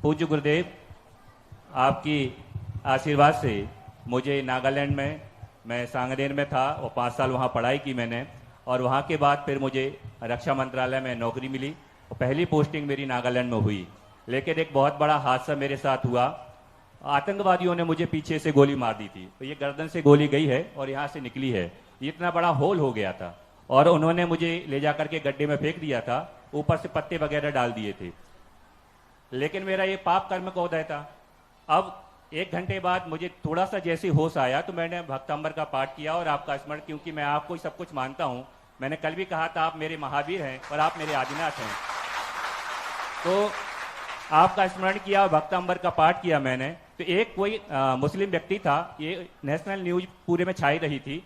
पूज्य गुरुदेव, आपकी आशीर्वाद से मुझे नागालैंड में, मैं सांगनेर में था और 5 साल वहाँ पढ़ाई की मैंने, और वहाँ के बाद फिर मुझे रक्षा मंत्रालय में नौकरी मिली और पहली पोस्टिंग मेरी नागालैंड में हुई। लेकिन एक बहुत बड़ा हादसा मेरे साथ हुआ। आतंकवादियों ने मुझे पीछे से गोली मार दी थी, तो ये गर्दन से गोली गई है और यहाँ से निकली है, ये इतना बड़ा होल हो गया था और उन्होंने मुझे ले जाकर के गड्ढे में फेंक दिया था, ऊपर से पत्ते वगैरह डाल दिए थे। लेकिन मेरा ये पाप कर्म का उदय था। अब 1 घंटे बाद मुझे थोड़ा सा जैसे होश आया तो मैंने भक्तांबर का पाठ किया और आपका स्मरण, क्योंकि मैं आपको ही सब कुछ मानता हूं। मैंने कल भी कहा था आप मेरे महावीर हैं और आप मेरे आदिनाथ हैं। तो आपका स्मरण किया, भक्तांबर का पाठ किया मैंने। तो एक कोई मुस्लिम व्यक्ति था, ये नेशनल न्यूज पूरे में छाई रही थी,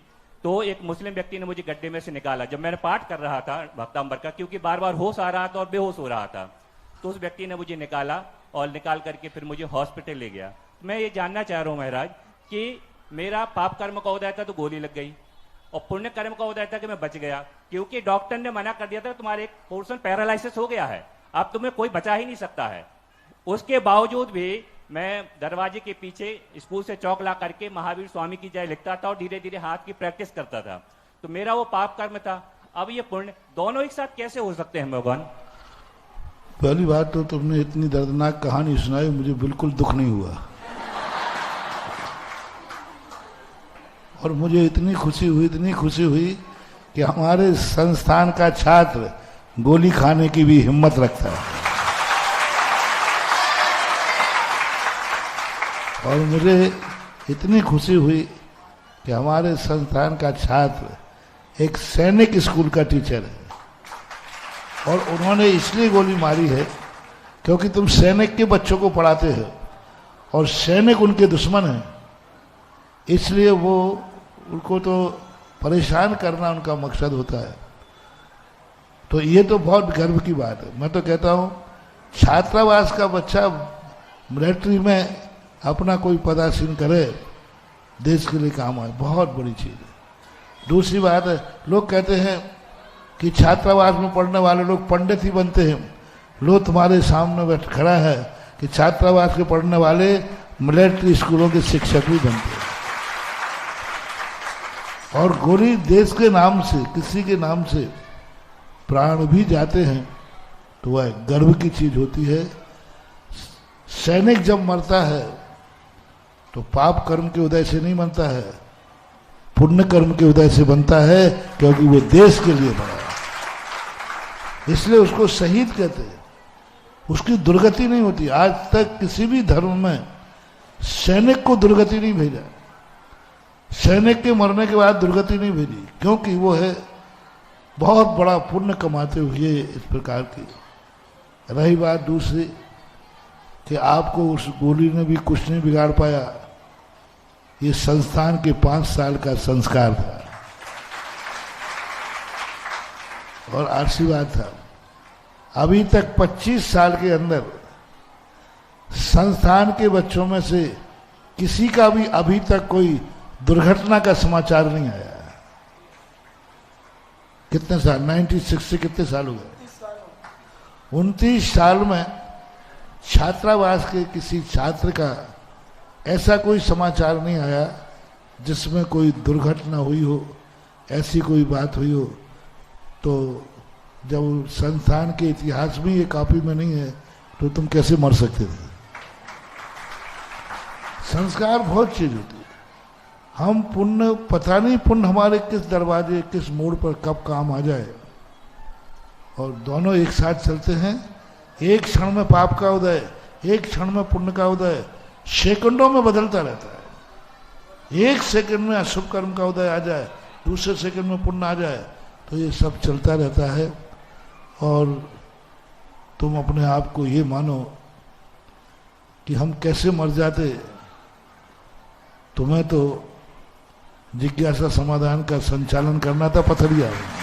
तो एक मुस्लिम व्यक्ति ने मुझे गड्ढे में से निकाला जब मैंने पाठ कर रहा था भक्तांबर का, क्योंकि बार बार होश आ रहा था और बेहोश हो रहा था। तो उस व्यक्ति ने मुझे निकाला और निकाल करके फिर मुझे हॉस्पिटल ले गया। मैं ये जानना चाह रहा हूँ महाराज कि मेरा पाप कर्म का उदय था तो गोली लग गई, और पुण्य कर्म का उदय था कि मैं बच गया, क्योंकि डॉक्टर ने मना कर दिया था तुम्हारे एक पोर्शन पैरालिसिस हो गया है, अब तुम्हें कोई बचा ही नहीं सकता है। उसके बावजूद भी मैं दरवाजे के पीछे स्कूल से चौक ला करके महावीर स्वामी की जय लिखता था और धीरे धीरे हाथ की प्रैक्टिस करता था। तो मेरा वो पाप कर्म था, अब ये पुण्य, दोनों एक साथ कैसे हो सकते हैं भगवान? पहली बात तो तुमने इतनी दर्दनाक कहानी सुनाई, मुझे बिल्कुल दुख नहीं हुआ, और मुझे इतनी खुशी हुई कि हमारे संस्थान का छात्र गोली खाने की भी हिम्मत रखता है। और मुझे इतनी खुशी हुई कि हमारे संस्थान का छात्र एक सैनिक स्कूल का टीचर है, और उन्होंने इसलिए गोली मारी है क्योंकि तुम सैनिक के बच्चों को पढ़ाते हो और सैनिक उनके दुश्मन हैं, इसलिए वो उनको तो परेशान करना उनका मकसद होता है। तो ये तो बहुत गर्व की बात है। मैं तो कहता हूँ छात्रावास का बच्चा मिलिट्री में अपना कोई पदासीन करे, देश के लिए काम आए, बहुत बड़ी चीज़ है। दूसरी बात है, लोग कहते हैं कि छात्रावास में पढ़ने वाले लोग पंडित ही बनते हैं। लो तुम्हारे सामने बैठ खड़ा है कि छात्रावास के पढ़ने वाले मिलिट्री स्कूलों के शिक्षक भी बनते हैं। और गोली देश के नाम से, किसी के नाम से प्राण भी जाते हैं तो वह गर्व की चीज होती है। सैनिक जब मरता है तो पाप कर्म के उदय से नहीं बनता है, पुण्य कर्म के उदय से बनता है, क्योंकि वो देश के लिए मरा है, इसलिए उसको शहीद कहते हैं। उसकी दुर्गति नहीं होती। आज तक किसी भी धर्म में सैनिक को दुर्गति नहीं भेजा, सैनिक के मरने के बाद दुर्गति नहीं भेजी, क्योंकि वो है बहुत बड़ा पुण्य कमाते हुए इस प्रकार की। रही बात दूसरी कि आपको उस गोली ने भी कुछ नहीं बिगाड़ पाया, ये संस्थान के 5 साल का संस्कार था और आशीर्वाद था। अभी तक 25 साल के अंदर संस्थान के बच्चों में से किसी का भी अभी तक कोई दुर्घटना का समाचार नहीं आया। कितने साल, 96 से कितने साल हो गए? 29 साल में छात्रावास के किसी छात्र का ऐसा कोई समाचार नहीं आया जिसमें कोई दुर्घटना हुई हो, ऐसी कोई बात हुई हो। तो जब संस्थान के इतिहास में ये कॉपी में नहीं है तो तुम कैसे मर सकते थे? संस्कार बहुत चीज होती है। हम पुण्य, पता नहीं पुण्य हमारे किस दरवाजे, किस मोड़ पर कब काम आ जाए, और दोनों एक साथ चलते हैं। एक क्षण में पाप का उदय, एक क्षण में पुण्य का उदय, सेकंडों में बदलता रहता है। एक सेकंड में अशुभ कर्म का उदय आ जाए, दूसरे सेकंड में पुण्य आ जाए, तो ये सब चलता रहता है। और तुम अपने आप को ये मानो कि हम कैसे मर जाते, तुम्हें तो जिज्ञासा समाधान का संचालन करना था पथरिया में।